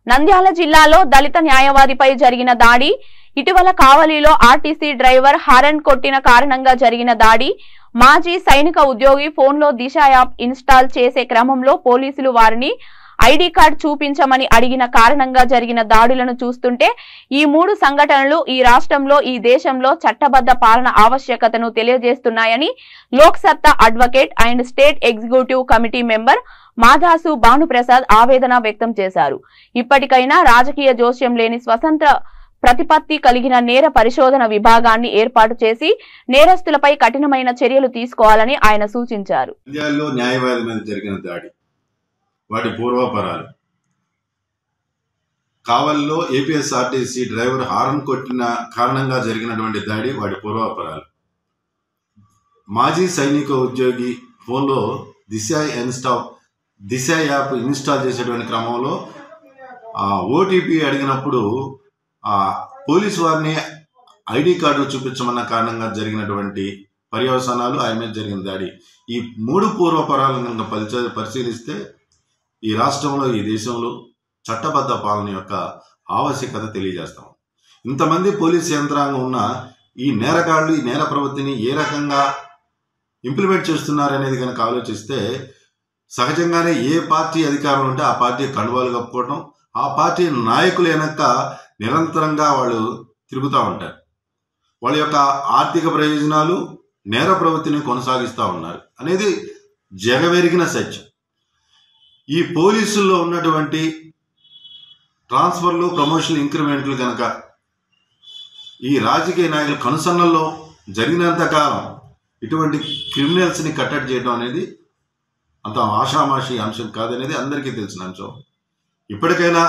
నంద్యాల జిల్లాలో దళిత న్యాయవాదిపై జరిగిన దాడి, ఇటీవల కావలిలో ఆర్టీసీ డ్రైవర్ హారన్ కొట్టిన కారణంగా జరిగిన దాడి, మాజీ సైనిక ఉద్యోగి ఫోన్లో దిశ యాప్ ఇన్స్టాల్ చేసే క్రమంలో పోలీసులు వారిని ఐడి కార్డ్ చూపించమని అడిగిన కారణంగా జరిగిన దాడులను చూస్తుంటే ఈ మూడు సంఘటనలు ఈ రాష్ట్రంలో ఈ దేశంలో చట్టబద్ధ పాలన ఆవశ్యకతను తెలియజేస్తున్నాయని లోక్ సత్తా advocate and state executive committee member Madasu Bhanuprasad ఆవేదన వ్యక్తం చేశారు. ఇప్పటికైనా రాజకీయ జోస్యం లేని స్వతంత్ర ప్రతిపత్తి కలిగిన నేర పరిశోధన విభాగాన్ని ఏర్పాటు చేసి నేరస్తులపై కఠినమైన చర్యలు తీసుకోవాలని ఆయన సూచించారు. వాటి పూర్వాపరాలు. కావలిలో ఏపీఎస్ఆర్టీసీ డ్రైవర్ హారన్ కొట్టిన కారణంగా జరిగినటువంటి దాడి వాటి పూర్వాపరాలు. మాజీ సైనిక ఉద్యోగి ఫోన్లో దిశ యాప్ ఇన్స్టాల్ చేసేటువంటి క్రమంలో ఓటీపీ అడిగినప్పుడు పోలీసు వారిని ఐడి కార్డు చూపించమన్న కారణంగా జరిగినటువంటి పర్యవసానాలు ఆయన మీద జరిగిన దాడి. ఈ మూడు పూర్వపరాలను కనుక పరిశీలిస్తే ఈ రాష్ట్రంలో ఈ దేశంలో చట్టబద్ధ పాలన యొక్క ఆవశ్యకత తెలియజేస్తాం. ఇంతమంది పోలీసు యంత్రాంగం ఉన్న ఈ నేరగాళ్ళు ఈ నేర ప్రవృత్తిని ఏ రకంగా ఇంప్లిమెంట్ చేస్తున్నారనేది కనుక ఆలోచిస్తే సహజంగానే ఏ పార్టీ అధికారంలో ఉంటే ఆ పార్టీ కండువాలు కప్పుకోవడం, ఆ పార్టీ నాయకులు వెనక నిరంతరంగా వాళ్ళు తిరుగుతూ ఉంటారు. వాళ్ళ యొక్క ఆర్థిక ప్రయోజనాలు నేర ప్రవృత్తిని కొనసాగిస్తూ ఉన్నారు అనేది జగవెరిగిన సత్యం. ఈ పోలీసుల్లో ఉన్నటువంటి ట్రాన్స్ఫర్లు, ప్రమోషన్లు, ఇంక్రిమెంట్లు కనుక ఈ రాజకీయ నాయకుల కనుసన్నల్లో జరిగినంత కాలం ఇటువంటి క్రిమినల్స్ని కట్టడి చేయడం అనేది అంత ఆషామాషి అంశం కాదనేది అందరికీ తెలిసిన అంశం. ఇప్పటికైనా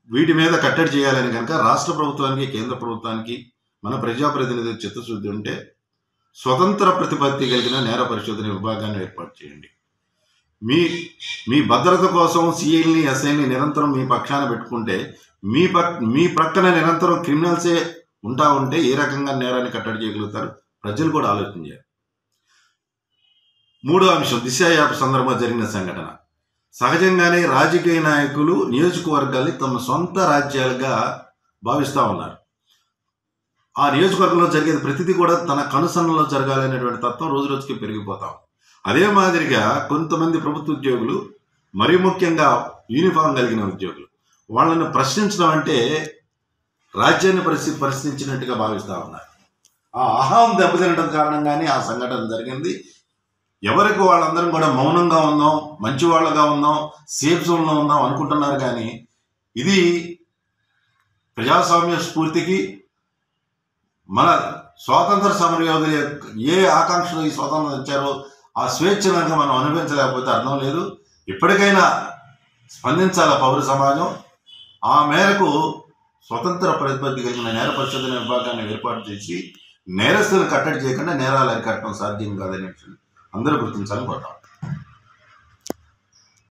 వీటి మీద కట్టడి చేయాలని కనుక రాష్ట్ర ప్రభుత్వానికి, కేంద్ర ప్రభుత్వానికి, మన ప్రజాప్రతినిధుల చిత్తశుద్ధి ఉంటే స్వతంత్ర ప్రతిపత్తి కలిగిన నేర పరిశోధన విభాగాన్ని ఏర్పాటు చేయండి. మీ భద్రత కోసం సిఐల్ని, ఎస్ఐని నిరంతరం మీ పక్షాన పెట్టుకుంటే మీ ప్రక్కన నిరంతరం క్రిమినల్సే ఉంటే ఏ రకంగా నేరాన్ని కట్టడి చేయగలుగుతారు ప్రజలు కూడా ఆలోచించారు. మూడో అంశం, దిశ యాప్ సందర్భంగా జరిగిన సంఘటన. సహజంగానే రాజకీయ నాయకులు నియోజకవర్గాల్ని తమ సొంత రాజ్యాలుగా భావిస్తూ ఉన్నారు. ఆ నియోజకవర్గంలో జరిగేది ప్రతిదీ కూడా తన కనుసన్నలో జరగాలనేటువంటి తత్వం రోజు రోజుకి పెరిగిపోతాం. అదే మాదిరిగా కొంతమంది ప్రభుత్వ ఉద్యోగులు, మరీ ముఖ్యంగా యూనిఫామ్ కలిగిన ఉద్యోగులు, వాళ్ళని ప్రశ్నించడం అంటే రాజ్యాన్ని ప్రశ్నించినట్టుగా భావిస్తూ ఉన్నారు. ఆ అహం దెబ్బతినడం కారణంగానే ఆ సంఘటన జరిగింది. ఎవరికి వాళ్ళందరం కూడా మౌనంగా ఉందాం, మంచి వాళ్ళగా ఉందాం, సేఫ్ జోన్లో ఉందాం అనుకుంటున్నారు. కానీ ఇది ప్రజాస్వామ్య స్ఫూర్తికి, మన స్వాతంత్ర సమరయోధుల ఏ ఆకాంక్షలు ఈ స్వాతంత్రం ఇచ్చారో ఆ స్వేచ్ఛను మనం అనుభవించలేకపోతే అర్థం లేదు. ఇప్పటికైనా స్పందించాల పౌర సమాజం. ఆ మేరకు స్వతంత్ర ప్రతిపత్తి కలిగిన నేర పరిశోధన విభాగాన్ని ఏర్పాటు చేసి నేరస్తులను కట్టడి చేయకుండా నేరాలు అరికట్టడం సాధ్యం కాదనే విషయం అందరూ గుర్తించాలని కోరుతాం.